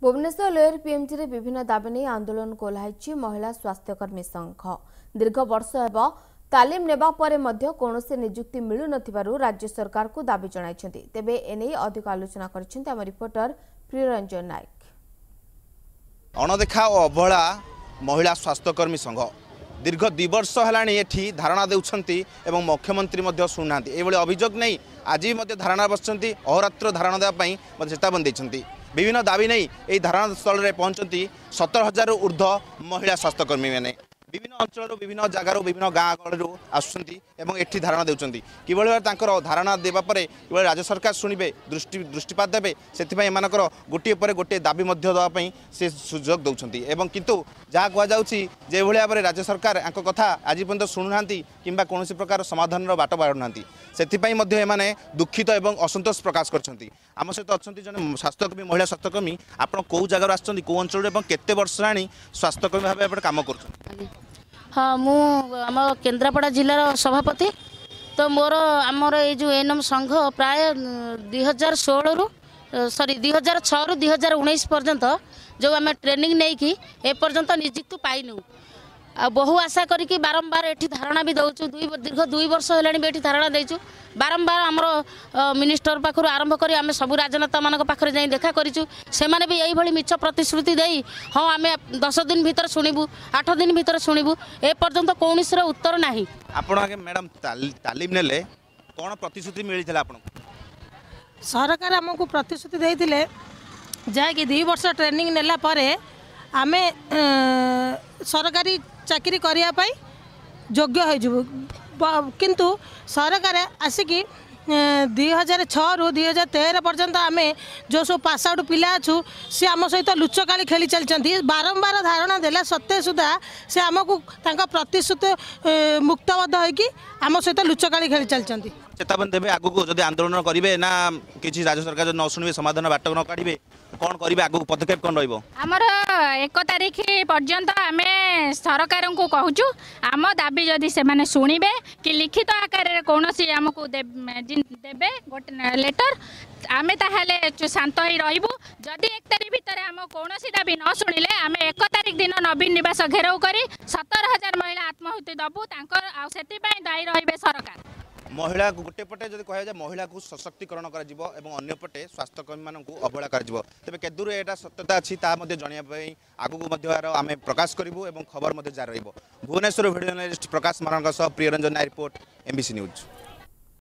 Bhubaneswar lower PMG रे विभिन्न दाबी नहीं आंदोलन को ओह्लाई महिला स्वास्थ्यकर्मी संघ। दीर्घ वर्ष हेबा तालीम नेबा परे मध्य कोनोसी नियुक्ति मिलु नथिबारु राज्य सरकार को दाबी जणाइछन्ति। तेबे एने अधिक आलोचना करिसेंति हम रिपोर्टर प्रियरंजन नायक। अणदेखा और अवहेला महिला स्वास्थ्यकर्मी संघ दीर्घ 2 वर्ष हेलाणी एठी धारणा देउछन्ति एवं मुख्यमंत्री मध्य सुनांती एभली अभियोग नहीं आज भी धारणा बसचन्ति अहोरात्र धारणा देवा पई चेतावनी दैछन्ति। विभिन्न दाबी नहीं यही धारणा स्थल में पहुंचती 17,000 ऊर्ध्व महिला स्वास्थ्यकर्मी मैंने विभिन्न अंचल विभिन्न जगार विभिन्न गाँ गलू आसुँच एठी धारणा देउछन्ति। किभଳି भाबे धारणा देवा परे किभଳି राज्य सरकार शुणिबे दृष्टिपात देबे सेथिपई एमानकर गोटे पर गोटे दाबी मध्य देवा पई से सुजोग दउछन्ति। एवं किंतु जहाँ कहुछि जे भଳି भाबे राज्य सरकार आंक कथा आज पर्यंत शुणुनांती किंबा कोनोसी प्रकार समाधान बाट बारुनांती सेथिपई मध्य एमाने दुखित एवं असंतोष प्रकाश करछन्ति। आम सहित अच्छी जन स्वास्थ्यकर्मी महिला स्वास्थ्यकर्मी आप कौ जगार आछन्ति को अंचल एवं केते वर्ष हेलाणी स्वास्थ्यकर्मी भाबे आप काम करछन्ति? हाँ मु आम केन्द्रापड़ा जिलार सभापति तो मोर आमर ये जो एनएम संघ प्राय 2016 रु 2006 रु 2019 पर्यंत जो आम ट्रेनिंग नहीं कि ए पर्यंत नियुक्ति पाइनु आ बहु आशा करी बारंबार एठी धारणा भी दौचु दीर्घ 2 वर्ष हेलाणी भी एठी धारणा देचु बारंबार आमर मिनिस्टर पाखर आरंभ करी आम सब राजनेता मान पाखे जाई देखा करिचु सेमाने भी यही मिछ प्रतिश्रुति देई हाँ आम 10 दिन भीतर शुणिबू 8 दिन भीतर शुणिबू ए पर्यंत कौनसी उत्तर नाही। आपण आगे मैडम तालीम नेले कोन प्रतिश्रुति मिलिथिला आपन? सरकार आमको प्रतिश्रुति देइथिले जाकि 2 वर्ष ट्रेनिंग नेला परे आमे सरकारी चाकरी करिया पाई योग्य हो जबू किंतु सरकार आसिकी 2006 रु 2013 पर्यंत आम जो सब पास आउट पिला अच्छु सी आम सहित लुचकाली खेली चलती बारंबार धारणा देला सत्ते सुधा से आमको प्रतिश्रुति मुक्तबद्ध होगी आम सहित लुचकाली खेली चलती। चेतावनी देवे आगु जब आंदोलन करेंगे ना किसी राज्य सरकार न शुणे समाधान बाट न काढ़े कौन करेंगे आगु पदक्षेप कौन रमर 1 तारिख पर्यंत आम सरकार को कहूँ आम दाबी जदि से शुणे कि लिखित आकार कौन आमको देवे गोटे लेटर आम ताहले शांत ही रही जदि 1 तारिख भितर आम कौन दाबी न शुणिले आम 1 तारिख दिन नवीन निवास घेराव कर 17,000 महिला आत्महत्या दबू से दायी रही सरकार। महिला गोटे पटे जब कह जाए महिला को सशक्तिकरण कर पटे स्वास्थ्यकर्मी मान अवहेला कर तेज केदूर यहाँ सत्यता अच्छी जनवाई आगू आम प्रकाश करूँ और खबर जारी रही। भुवनेश्वर भिडियो जर्नलिस्ट प्रकाश मान प्रियरंजन रिपोर्ट MBC न्यूज।